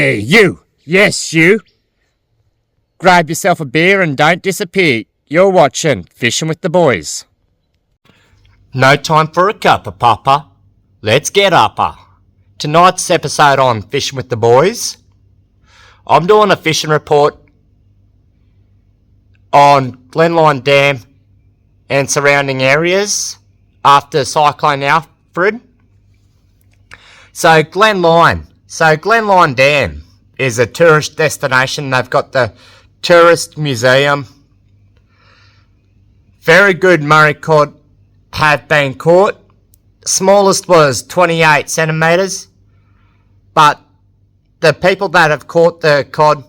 Hey, you! Yes, you! Grab yourself a beer and don't disappear. You're watching Fishing with the Boys. No time for a cuppa, Papa. Let's get upper. Tonight's episode on Fishing with the Boys, I'm doing a fishing report on Glenline Dam and surrounding areas after Cyclone Alfred. So Glenline Dam is a tourist destination. They've got the tourist museum. Very good Murray cod have been caught. Smallest was 28 centimetres, but the people that have caught the cod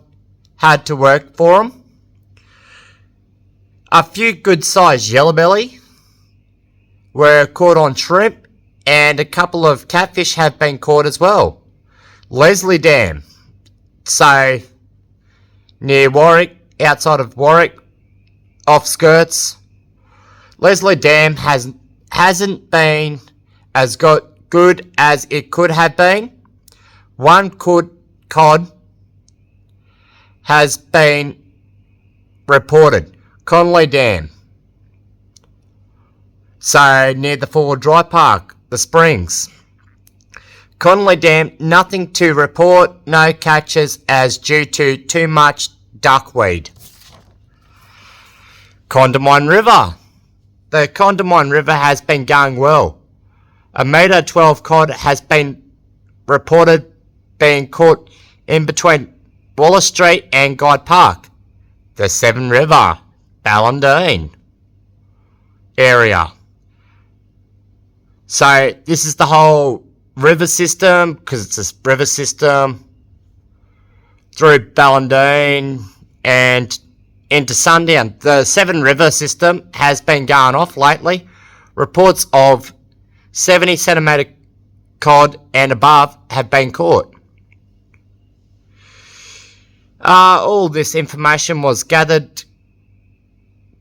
had to work for them. A few good sized yellowbelly were caught on shrimp, and a couple of catfish have been caught as well. Leslie Dam, so near Warwick, outside of Warwick, off skirts. Leslie Dam hasn't been as good as it could have been. One cod has been reported. Connolly Dam, so near the Forward Dry Park, the Springs. Connolly Dam, nothing to report, no catches as due to too much duckweed. Condamine River. The Condamine River has been going well. A metre 12 cod has been reported being caught in between Wallace Street and Guide Park. The Severn River, Ballandine area. So this is the whole river system, because it's a river system through Ballandine and into Sundown. The Severn River system has been going off lately. Reports of 70 centimetre cod and above have been caught. All this information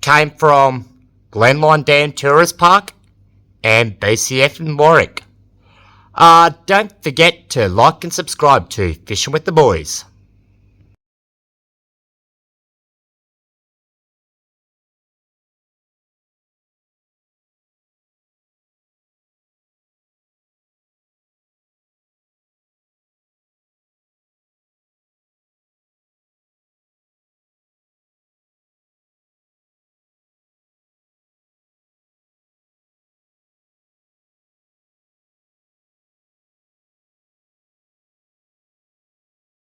came from Glenline Dam Tourist Park and BCF in Warwick. Don't forget to like and subscribe to Fishing with the Boys.